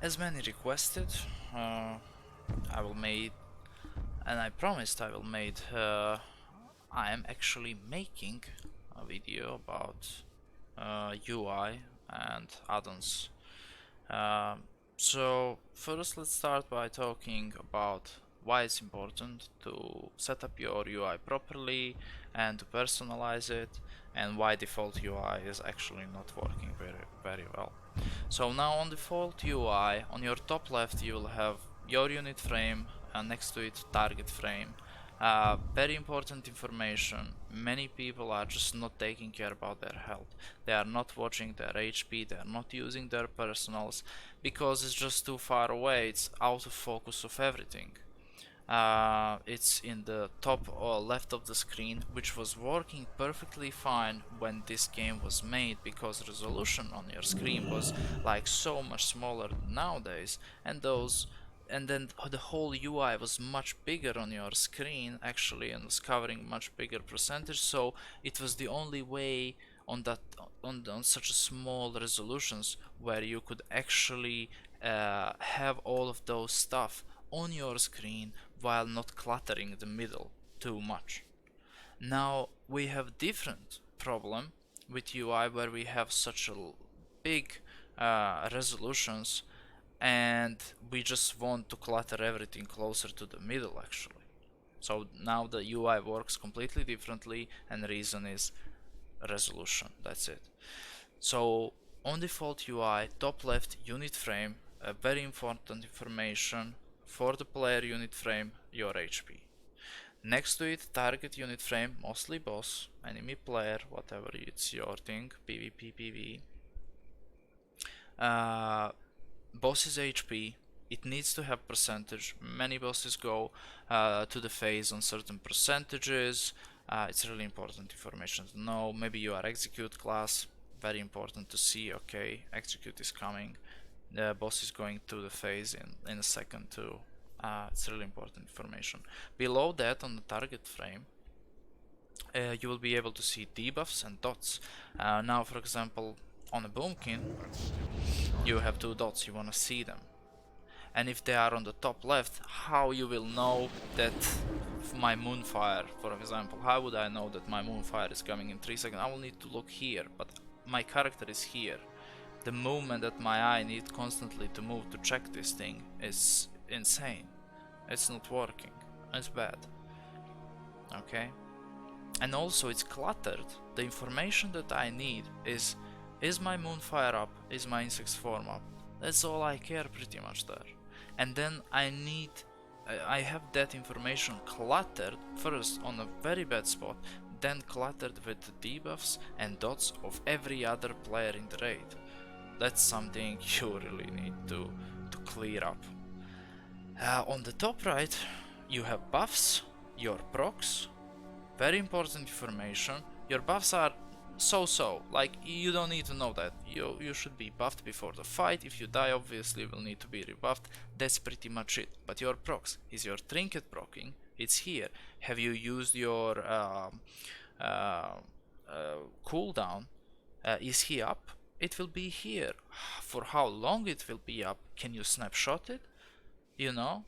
As many requested, I will make, and I promised I will make. I am actually making a video about UI and add-ons. So first, let's start by talking about why it's important to set up your UI properly and to personalize it, and why default UI is actually not working very well. So now on default UI, on your top left you will have your unit frame, and next to it target frame. Very important information. Many people are just not taking care about their health. They are not watching their HP, they are not using their personals because it's just too far away. It's out of focus of everything. It's in the top or left of the screen, which was working perfectly fine when this game was made, because resolution on your screen was like so much smaller than nowadays, and then the whole UI was much bigger on your screen actually, and was covering much bigger percentage, so it was the only way on that on such a small resolutions where you could actually have all of those stuff on your screen while not cluttering the middle too much. Now we have different problem with UI where we have such a big resolutions, and we just want to clutter everything closer to the middle actually. So now the UI works completely differently, and the reason is resolution. That's it. So on default UI, top left unit frame, a very important information for the player unit frame, your HP. Next to it, target unit frame, mostly boss, enemy player, whatever, it's your thing, PvP, PvE. Boss is HP, it needs to have percentage. Many bosses go to the phase on certain percentages. It's really important information to know. Maybe you are execute class, very important to see, okay, execute is coming. The boss is going to the phase in a second too. It's really important information. Below that, on the target frame, you will be able to see debuffs and dots. Now, for example, on a boomkin, you have two dots, you want to see them. And if they are on the top left, how you will know that my moonfire, for example, how would I know that my moonfire is coming in 3 seconds? I will need to look here, but my character is here. The movement that my eye needs constantly to move to check this thing is insane. It's not working. It's bad. Okay? And also it's cluttered. The information that I need is my moonfire up? Is my insect's form up? That's all I care pretty much there. And then I have that information cluttered first on a very bad spot, then cluttered with the debuffs and dots of every other player in the raid. That's something you really need to clear up. On the top right, you have buffs, your procs, very important information. Your buffs are so-so, like you don't need to know that. You should be buffed before the fight. If you die, obviously you will need to be rebuffed. That's pretty much it. But your procs, is your trinket procking? It's here. Have you used your cooldown? Is he up? It will be here. For how long it will be up? Can you snapshot it? You know,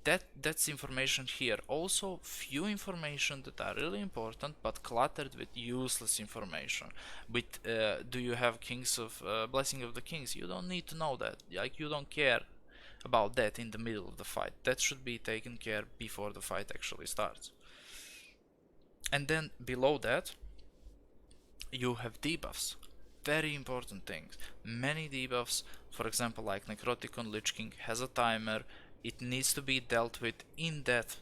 that's information here. Also, few information that are really important but cluttered with useless information. With do you have Kings of Blessing of the Kings? You don't need to know that. Like, you don't care about that in the middle of the fight. That should be taken care before the fight actually starts. And then below that, you have debuffs. Very important things. Many debuffs, for example, like Necrotic on Lich King, has a timer. It needs to be dealt with in that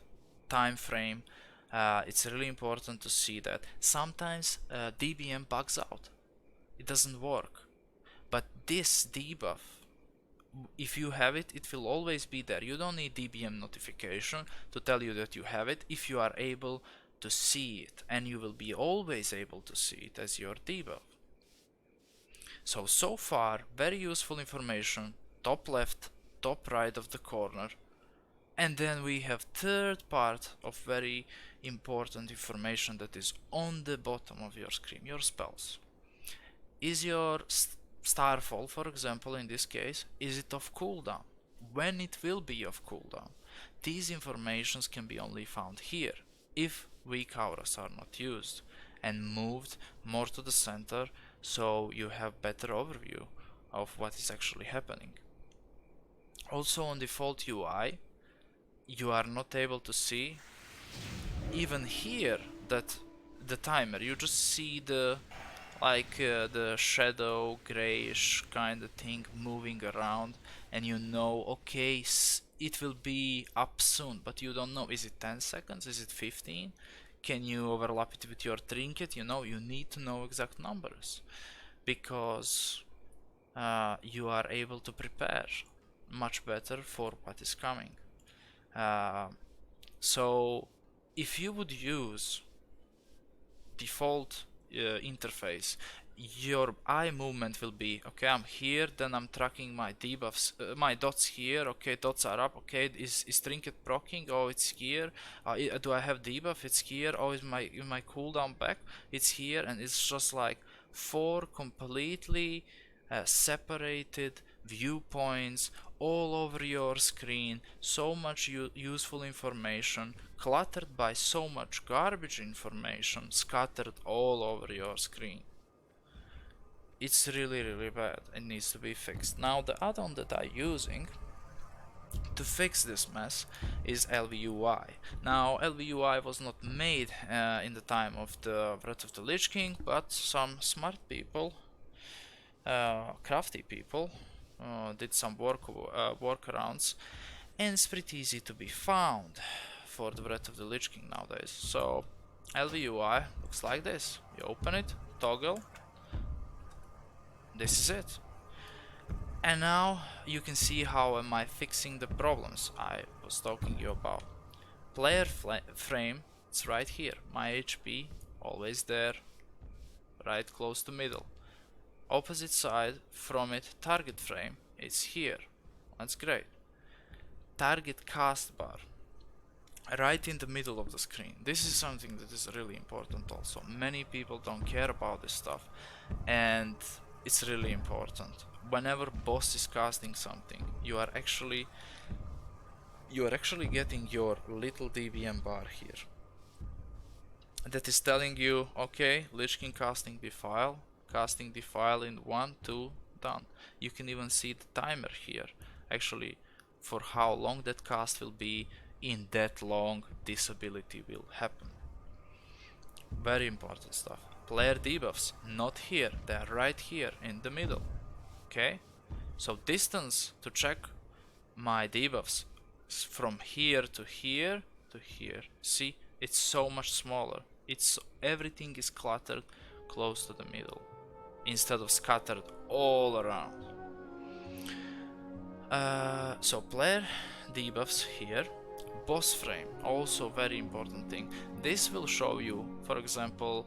time frame. It's really important to see that. Sometimes DBM bugs out. It doesn't work. But this debuff, if you have it, it will always be there. You don't need DBM notification to tell you that you have it if you are able to see it. And you will be always able to see it as your debuff. So far, very useful information. Top left, top right of the corner. And then we have third part of very important information that is on the bottom of your screen, your spells. Is your Starfall, for example, in this case, is it off cooldown? When it will be off cooldown? These informations can be only found here, if weak auras are not used and moved more to the center, so you have better overview of what is actually happening. Also on default UI, you are not able to see even here that the timer. You just see the the shadow grayish kind of thing moving around, and you know, okay, it will be up soon, but you don't know, is it 10 seconds, is it 15, can you overlap it with your trinket? You know, you need to know exact numbers, because you are able to prepare much better for what is coming. So if you would use default interface, your eye movement will be, okay, I'm here, then I'm tracking my debuffs, my dots here, okay, dots are up, okay, is trinket proccing, oh, it's here, do I have debuff, it's here, oh, is my cooldown back, it's here, and it's just like 4 completely separated viewpoints all over your screen, so much useful information, cluttered by so much garbage information scattered all over your screen. It's really bad and needs to be fixed. Now the add-on that I'm using to fix this mess is LDUI. Now LDUI was not made in the time of the Wrath of the Lich King, but some smart people, crafty people, did some workarounds, and it's pretty easy to be found for the Wrath of the Lich King nowadays. So LDUI looks like this. You open it, toggle, this is it. And now you can see how am I fixing the problems I was talking you about. Player frame, it's right here. My HP, always there, right close to middle. Opposite side from it, target frame, it's here. That's great. Target cast bar, right in the middle of the screen. This is something that is really important also. Many people don't care about this stuff, and it's really important. Whenever boss is casting something, you are actually getting your little DBM bar here that is telling you, okay, Lich King casting defile in 1, 2, done. You can even see the timer here, actually, for how long that cast will be. In that long, this ability will happen. Very important stuff. Player debuffs, not here, they are right here in the middle. Okay, so distance to check my debuffs from here to here to here. See, it's so much smaller. Everything is cluttered close to the middle instead of scattered all around. So player debuffs here. Boss frame, also very important thing. This will show you, for example,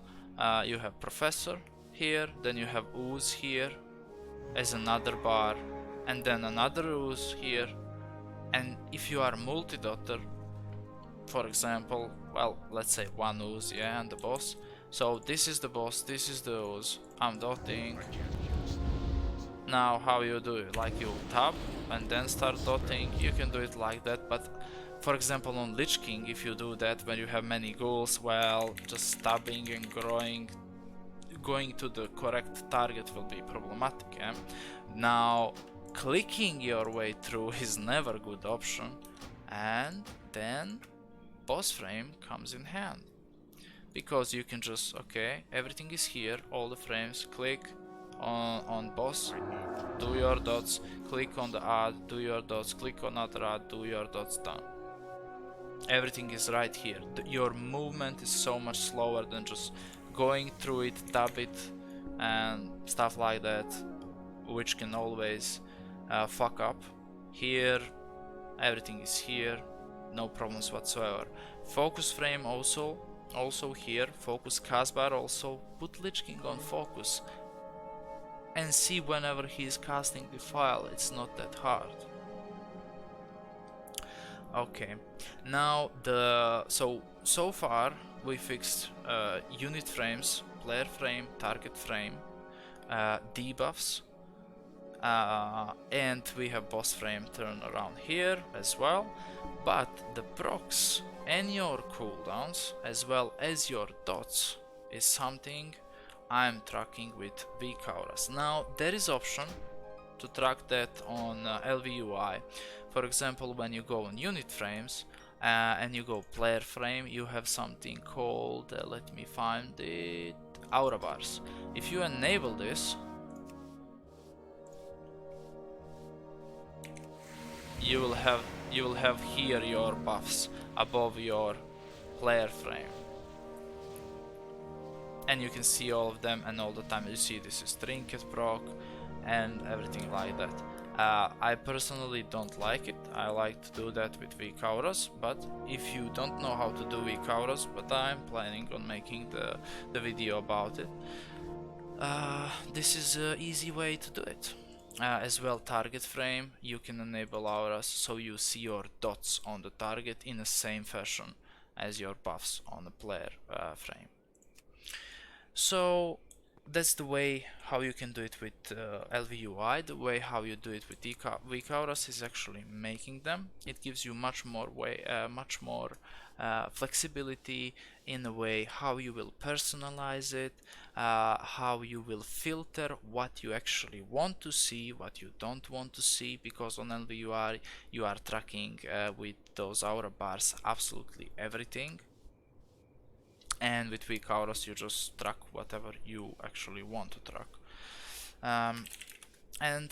you have Professor here, then you have Ooze here as another bar, and then another Ooze here. And if you are multi-dotter, for example, well, let's say one Ooze, yeah, and the boss. So this is the boss, this is the Ooze, I'm dotting. Now how you do it, like you tab and then start dotting, you can do it like that, but for example on Lich King, if you do that when you have many ghouls, well, just stabbing and going to the correct target will be problematic, yeah? Now clicking your way through is never a good option, and then boss frame comes in hand, because you can just, okay, everything is here, all the frames, click on boss, do your dots, click on the add, do your dots, click on another add, do your dots, done. Everything is right here. Your movement is so much slower than just going through it, tab it, and stuff like that, which can always fuck up. Here, everything is here, no problems whatsoever. Focus frame also here. Focus cast bar also. Put Lich King on focus and see whenever he is casting the file. It's not that hard. Okay, now so far we fixed unit frames, player frame, target frame, debuffs, And we have boss frame turn around here as well, but the procs and your cooldowns as well as your dots is something I'm tracking with weakauras. Now there is option to track that on LDUI. For example, when you go on unit frames and you go player frame, you have something called, let me find it, aura bars. If you enable this, you will have here your buffs above your player frame, and you can see all of them, and all the time you see this is trinket proc and everything like that. I personally don't like it. I like to do that with weakauras, but if you don't know how to do weakauras, but I'm planning on making the video about it, this is an easy way to do it. As well, target frame, you can enable auras so you see your dots on the target in the same fashion as your buffs on the player frame. So that's the way how you can do it with LDUI. The way how you do it with weakauras is actually making them. It gives you much more flexibility in the way how you will personalize it, how you will filter what you actually want to see, what you don't want to see, because on LDUI you are tracking with those aura bars absolutely everything. And with weakauras you just track whatever you actually want to track. And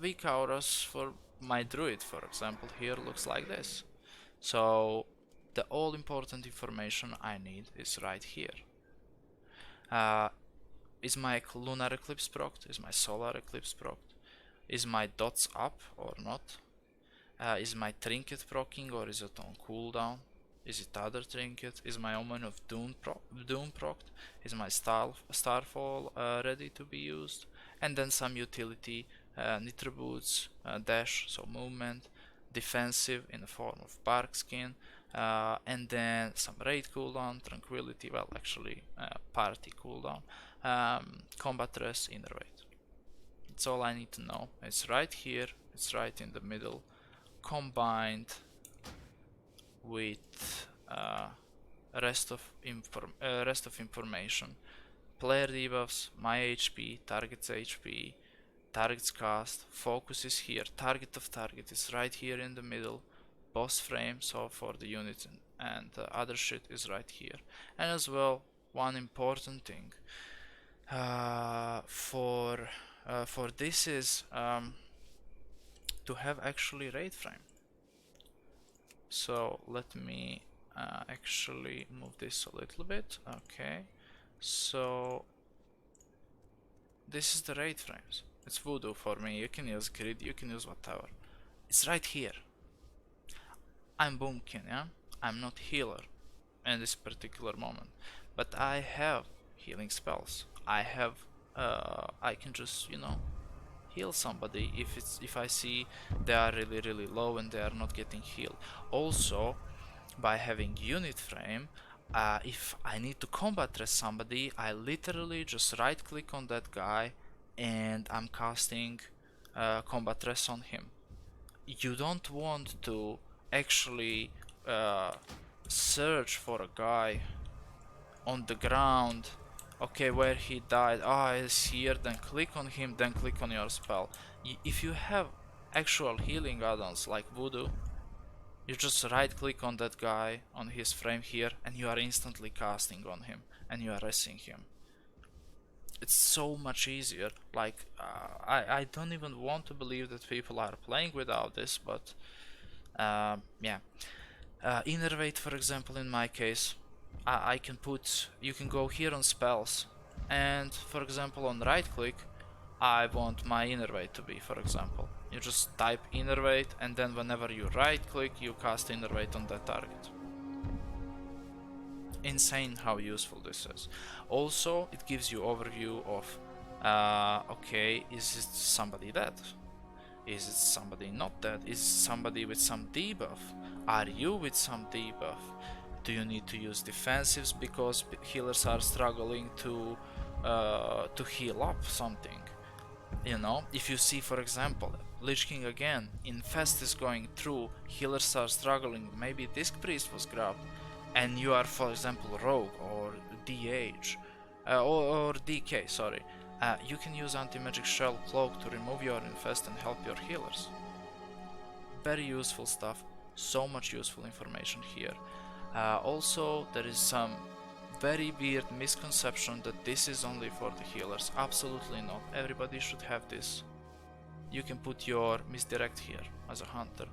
weakauras for my druid, for example, here looks like this. So the all important information I need is right here. Is my lunar eclipse procced? Is my solar eclipse procced? Is my dots up or not? Is my trinket proccing, or is it on cooldown? Is it other trinket? Is my Omen of Doom procced? Is my Starfall ready to be used? And then some utility, Nitro Boots, Dash, so movement, defensive in the form of Bark Skin, and then some raid cooldown, Tranquility, well actually party cooldown, combat rest, inner weight. That's all I need to know. It's right here, it's right in the middle, combined with rest of information. Player debuffs, my HP, target's HP, target's cast, focus is here, target of target is right here in the middle, boss frame, so for the units and other shit is right here. And as well, one important thing for this is to have actually raid frame. So let me actually move this a little bit. Okay, so this is the raid frames. It's voodoo for me. You can use grid, you can use whatever. It's right here. I'm boomkin, yeah? I'm not healer in this particular moment, but I have healing spells. I can just, you know, heal somebody if I see they are really low and they are not getting healed. Also, by having unit frame, if I need to combat rest somebody, I literally just right click on that guy and I'm casting combat rest on him. You don't want to actually search for a guy on the ground. Okay, where he died, it's here, then click on him, then click on your spell. If you have actual healing add-ons like voodoo, you just right click on that guy, on his frame here, and you are instantly casting on him, and you are resting him. It's so much easier. Like, I don't even want to believe that people are playing without this, but yeah. Innervate, for example, in my case, I can put, you can go here on spells, and for example on right click I want my innervate to be, for example, you just type innervate, and then whenever you right click you cast innervate on that target. Insane how useful this is. Also, it gives you overview of okay, is it somebody dead? Is it somebody not dead? Is it somebody with some debuff? Are you with some debuff? Do you need to use defensives because healers are struggling to heal up something? You know, if you see, for example, Lich King again, Infest is going through, healers are struggling, maybe Disc Priest was grabbed, and you are, for example, Rogue or DH, or DK, sorry, you can use Anti-Magic Shell Cloak to remove your Infest and help your healers. Very useful stuff, so much useful information here. Also, there is some very weird misconception that this is only for the healers. Absolutely not. Everybody should have this. You can put your misdirect here as a hunter.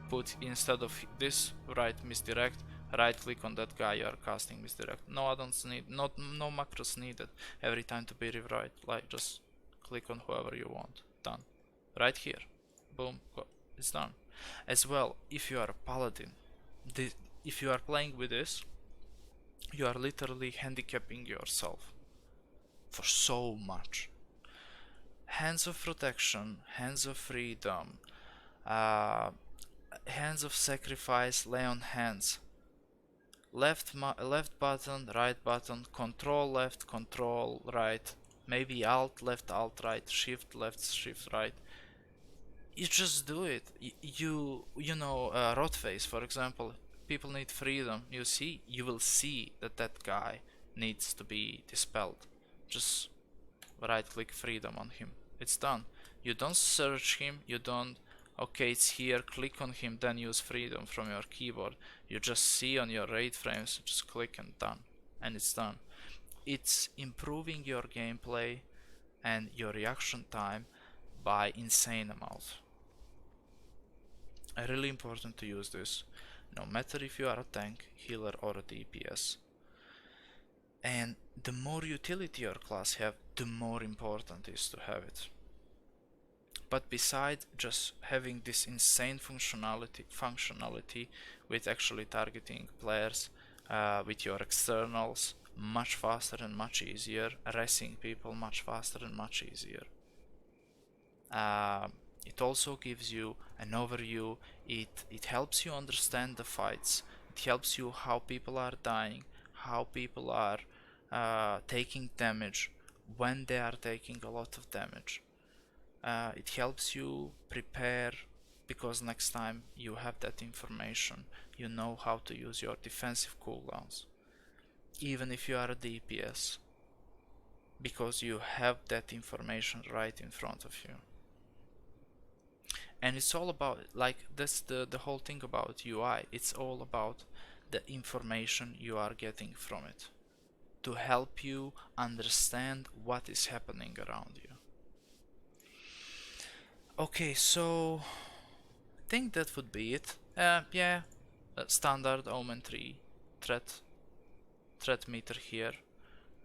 Put, instead of this, write misdirect, right click on that guy you are casting misdirect. No add-ons need, no macros needed every time to be rewrite. Like, just click on whoever you want. Done. Right here. Boom. Go. It's done. As well, if you are a paladin, if you are playing with this, you are literally handicapping yourself for so much. Hands of protection, hands of freedom, hands of sacrifice, lay on hands. Left button, right button, control left, control right, maybe alt left, alt right, shift left, shift right. You just do it. You know, Rotface, for example, people need freedom. You will see that guy needs to be dispelled. Just right click freedom on him. It's done. You don't search him, you don't, okay, it's here, click on him, then use freedom from your keyboard. You just see on your raid frames, just click and done. And it's done. It's improving your gameplay and your reaction time by insane amount. Really important to use this, no matter if you are a tank, healer or a DPS. And the more utility your class have, the more important it is to have it. But besides just having this insane functionality with actually targeting players with your externals much faster and much easier, racing people much faster and much easier. It also gives you an overview, it helps you understand the fights, it helps you how people are dying, how people are taking damage, when they are taking a lot of damage. It helps you prepare, because next time you have that information, you know how to use your defensive cooldowns, even if you are a DPS, because you have that information right in front of you. And it's all about, like, that's the whole thing about UI. It's all about the information you are getting from it to help you understand what is happening around you. Okay, so I think that would be it. Yeah, standard Omen 3 threat meter here.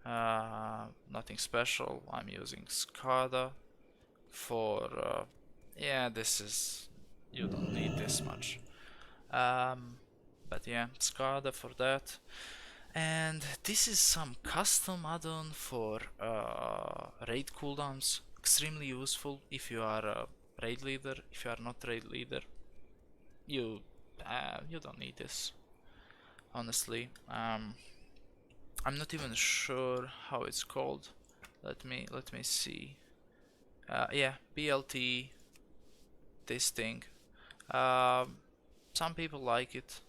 Nothing special. I'm using SCADA for yeah, this is, you don't need this much. But yeah, SCADA for that. And this is some custom add-on for raid cooldowns. Extremely useful if you are a raid leader. If you are not raid leader, you don't need this. Honestly, I'm not even sure how it's called. Let me see. Yeah, BLT. This thing. Some people like it.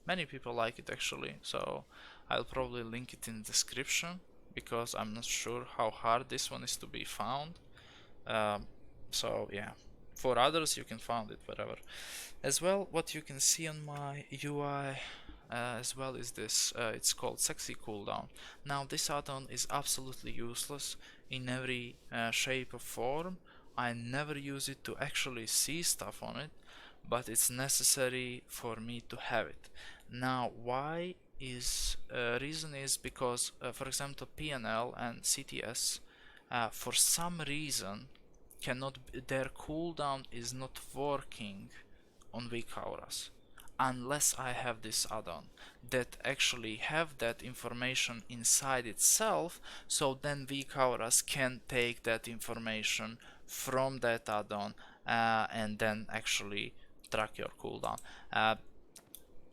Many people like it actually. So I'll probably link it in the description, because I'm not sure how hard this one is to be found. So yeah, for others you can find it wherever. As well, what you can see on my UI as well is this, it's called Sexy Cooldown. Now this add-on is absolutely useless in every shape or form. I never use it to actually see stuff on it, but it's necessary for me to have it. Now why is reason is because for example PNL and CTS for some reason cannot their cooldown is not working on weakauras unless I have this add-on that actually have that information inside itself, so then weakauras can take that information from that add-on and then actually track your cooldown.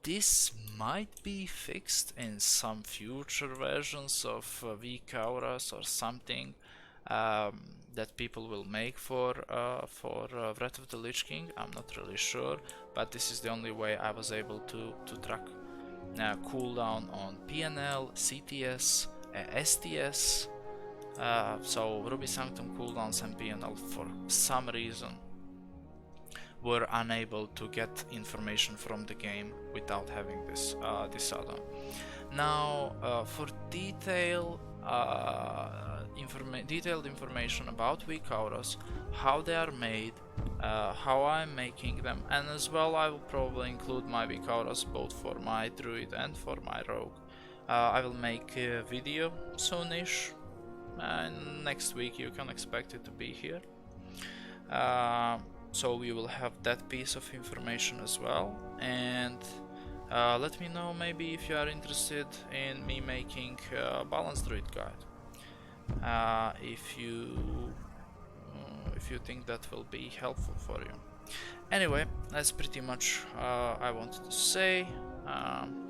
This might be fixed in some future versions of weakauras or something. that people will make for Wrath of the Lich King. I'm not really sure, but this is the only way I was able to track cooldown on PNL, CTS, STS. So Ruby Sanctum cooldowns and PNL for some reason were unable to get information from the game without having this add-on. Now, for detailed information about weakauras, how they are made, how I'm making them, and as well I will probably include my weakauras both for my Druid and for my Rogue. I will make a video soonish, and next week you can expect it to be here. So we will have that piece of information as well, and let me know maybe if you are interested in me making a balanced Druid guide. If you think that will be helpful for you. Anyway, that's pretty much I wanted to say.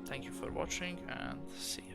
Thank you for watching, and see you.